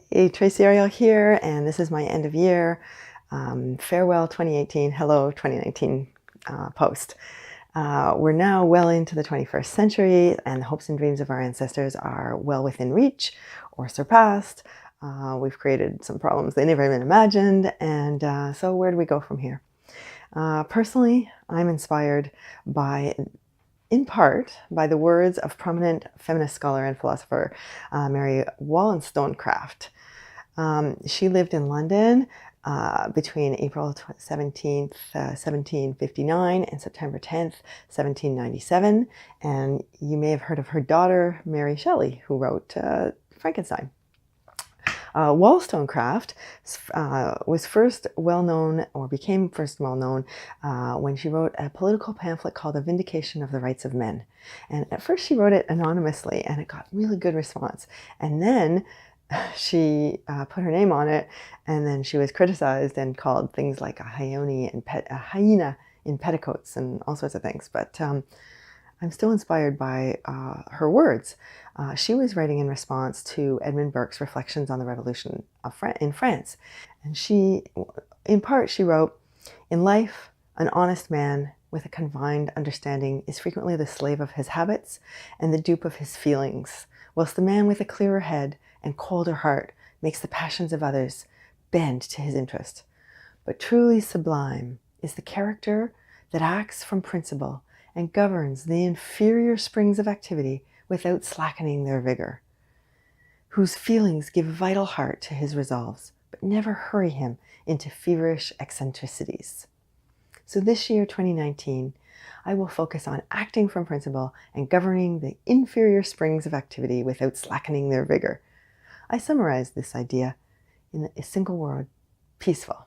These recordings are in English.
Hey, Tracy Ariel here, and this is my end of year farewell 2018, hello 2019 post. We're now well into the 21st century, and the hopes and dreams of our ancestors are well within reach or surpassed. We've created some problems they never even imagined, and so where do we go from here? Personally, I'm inspired in part by the words of prominent feminist scholar and philosopher Mary Wollstonecraft. She lived in London between April 17th, 1759 and September 10th, 1797. And you may have heard of her daughter, Mary Shelley, who wrote Frankenstein. Wollstonecraft was first well known, or became first well known, when she wrote a political pamphlet called A Vindication of the Rights of Men. And at first she wrote it anonymously, and it got really good response. And then she put her name on it, and then she was criticized and called things like a hyena in petticoats and all sorts of things. But I'm still inspired by her words. She was writing in response to Edmund Burke's reflections on the Revolution in France. And in part, she wrote, "In life, an honest man with a confined understanding is frequently the slave of his habits and the dupe of his feelings, whilst the man with a clearer head and colder heart makes the passions of others bend to his interest. But truly sublime is the character that acts from principle and governs the inferior springs of activity without slackening their vigor, whose feelings give vital heart to his resolves, but never hurry him into feverish eccentricities." So this year, 2019, I will focus on acting from principle and governing the inferior springs of activity without slackening their vigor. I summarize this idea in a single word: peaceful.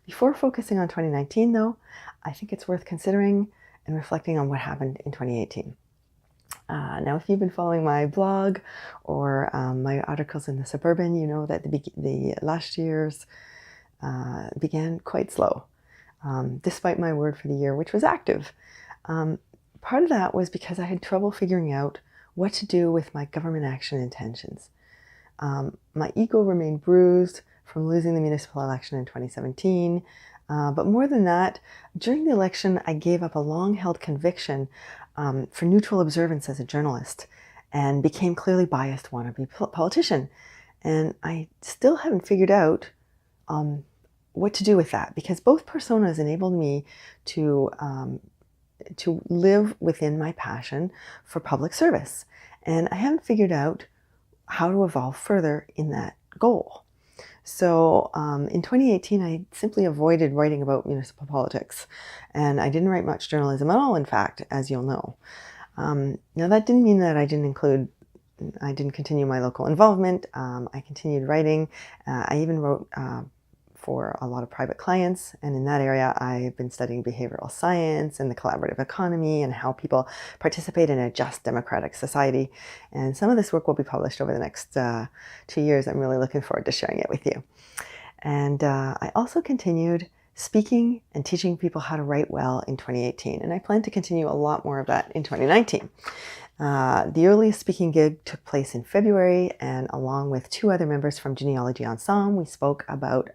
Before focusing on 2019, though, I think it's worth considering and reflecting on what happened in 2018. Now, if you've been following my blog or my articles in the Suburban, you know that the last year's began quite slow, despite my word for the year, which was active. Part of that was because I had trouble figuring out what to do with my government action intentions. My ego remained bruised from losing the municipal election in 2017. But more than that, during the election, I gave up a long-held conviction for neutral observance as a journalist and became clearly biased wannabe politician. And I still haven't figured out what to do with that, because both personas enabled me to live within my passion for public service. And I haven't figured out how to evolve further in that goal. So in 2018, I simply avoided writing about municipal politics, and I didn't write much journalism at all, in fact, as you'll know. Now, that didn't mean that I didn't continue my local involvement. I continued writing. I even wrote for a lot of private clients, and in that area, I've been studying behavioral science and the collaborative economy and how people participate in a just democratic society. And some of this work will be published over the next 2 years. I'm really looking forward to sharing it with you. And I also continued speaking and teaching people how to write well in 2018, and I plan to continue a lot more of that in 2019. The earliest speaking gig took place in February, and along with 2 other members from Genealogy Ensemble, we spoke about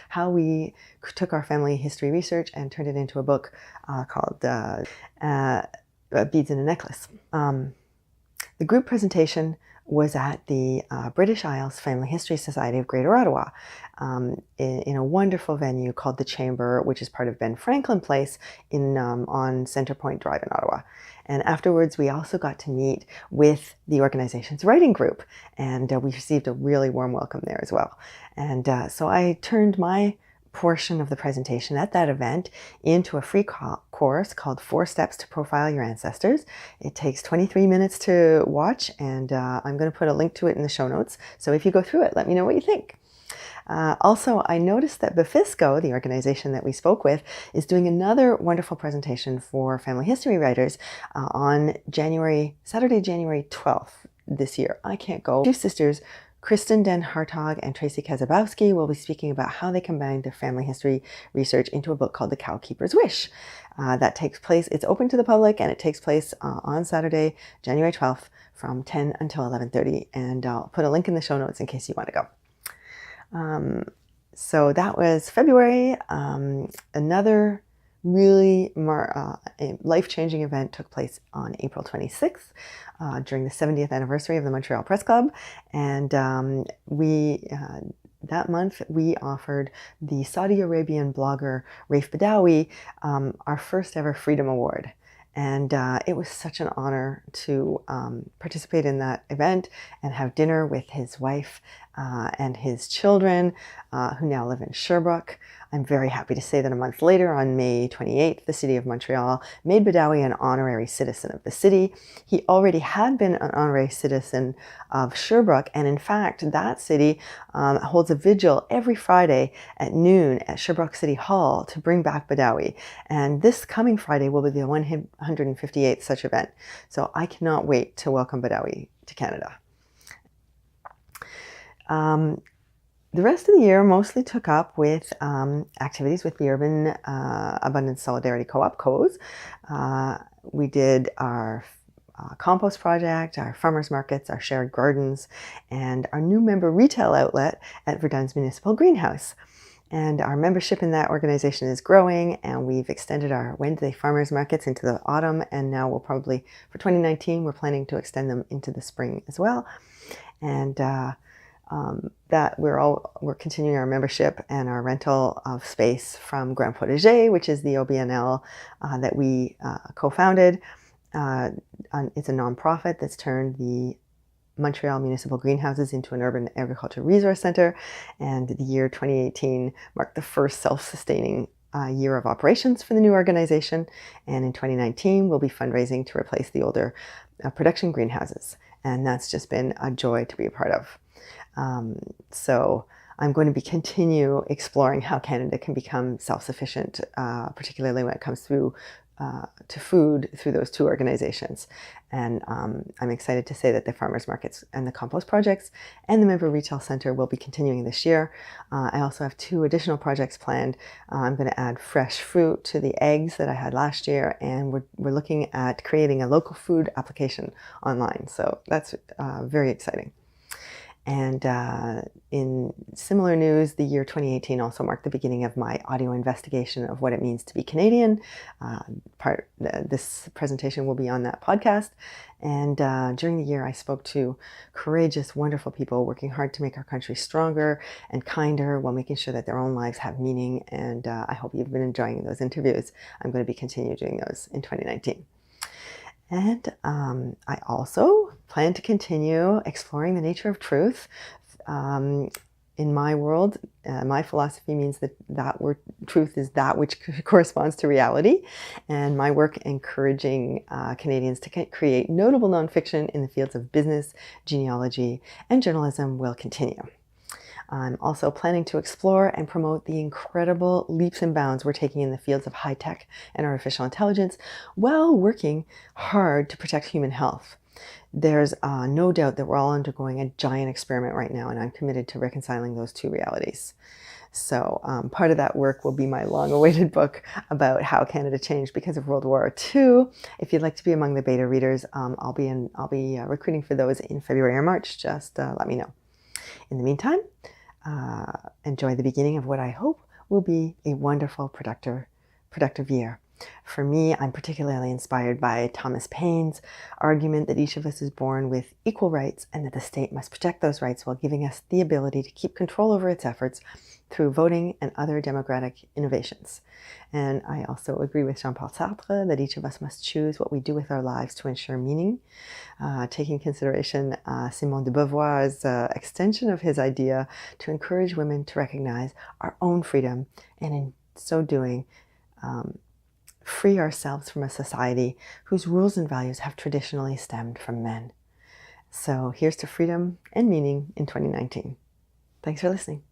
how we took our family history research and turned it into a book called Beads in a Necklace. The group presentation was at the British Isles Family History Society of Greater Ottawa in a wonderful venue called The Chamber, which is part of Ben Franklin Place on Centre Point Drive in Ottawa. And afterwards, we also got to meet with the organization's writing group, and we received a really warm welcome there as well. And so I turned my portion of the presentation at that event into a free course called 4 Steps to Profile Your Ancestors. It takes 23 minutes to watch, and I'm going to put a link to it in the show notes. So if you go through it, let me know what you think. Also, I noticed that Befisco, the organization that we spoke with, is doing another wonderful presentation for family history writers on Saturday, January 12th this year. I can't go. 2 sisters, Kristen Den Hartog and Tracy Kazabowski, will be speaking about how they combined their family history research into a book called The Cowkeeper's Wish. That takes place, it's open to the public, and it takes place on Saturday, January 12th from 10 until 11:30, and I'll put a link in the show notes in case you want to go. So that was February. Another really life-changing event took place on April 26th during the 70th anniversary of the Montreal Press Club. And that month we offered the Saudi Arabian blogger Raif Badawi our first ever Freedom Award. And it was such an honor to participate in that event and have dinner with his wife and his children, who now live in Sherbrooke. I'm very happy to say that a month later, on May 28th, the City of Montreal made Badawi an honorary citizen of the city. He already had been an honorary citizen of Sherbrooke, and in fact, that city holds a vigil every Friday at noon at Sherbrooke City Hall to bring back Badawi. And this coming Friday will be the 158th such event. So I cannot wait to welcome Badawi to Canada. The rest of the year mostly took up with activities with the Urban Abundance Solidarity Co-op, COES. We did our compost project, our farmers markets, our shared gardens, and our new member retail outlet at Verdun's Municipal Greenhouse. And our membership in that organization is growing, and we've extended our Wednesday farmers markets into the autumn, and now we'll probably, for 2019, we're planning to extend them into the spring as well. And that we're continuing our membership and our rental of space from Grand Potager, which is the OBNL that we co-founded. It's a nonprofit that's turned the Montreal Municipal Greenhouses into an urban agriculture resource center, and the year 2018 marked the first self-sustaining year of operations for the new organization, and in 2019 we'll be fundraising to replace the older production greenhouses, and that's just been a joy to be a part of. So I'm going to continue exploring how Canada can become self-sufficient, particularly when it comes to food through those two organizations. And I'm excited to say that the farmers markets and the compost projects and the member retail center will be continuing this year. I also have 2 additional projects planned. I'm going to add fresh fruit to the eggs that I had last year, and we're looking at creating a local food application online. So that's very exciting. And in similar news, the year 2018 also marked the beginning of my audio investigation of what it means to be Canadian. This presentation will be on that podcast. And during the year, I spoke to courageous, wonderful people working hard to make our country stronger and kinder while making sure that their own lives have meaning. And I hope you've been enjoying those interviews. I'm going to be continuing doing those in 2019. And I also plan to continue exploring the nature of truth. In my world, my philosophy means that truth is that which corresponds to reality. And my work encouraging Canadians to create notable nonfiction in the fields of business, genealogy, and journalism will continue. I'm also planning to explore and promote the incredible leaps and bounds we're taking in the fields of high tech and artificial intelligence while working hard to protect human health. There's no doubt that we're all undergoing a giant experiment right now, and I'm committed to reconciling those two realities. So part of that work will be my long-awaited book about how Canada changed because of World War II. If you'd like to be among the beta readers, I'll be recruiting for those in February or March. Just let me know. In the meantime, enjoy the beginning of what I hope will be a wonderful, productive year. For me, I'm particularly inspired by Thomas Paine's argument that each of us is born with equal rights and that the state must protect those rights while giving us the ability to keep control over its efforts through voting and other democratic innovations. And I also agree with Jean-Paul Sartre that each of us must choose what we do with our lives to ensure meaning, taking consideration Simone de Beauvoir's extension of his idea to encourage women to recognize our own freedom, and in so doing, free ourselves from a society whose rules and values have traditionally stemmed from men. So here's to freedom and meaning in 2019. Thanks for listening.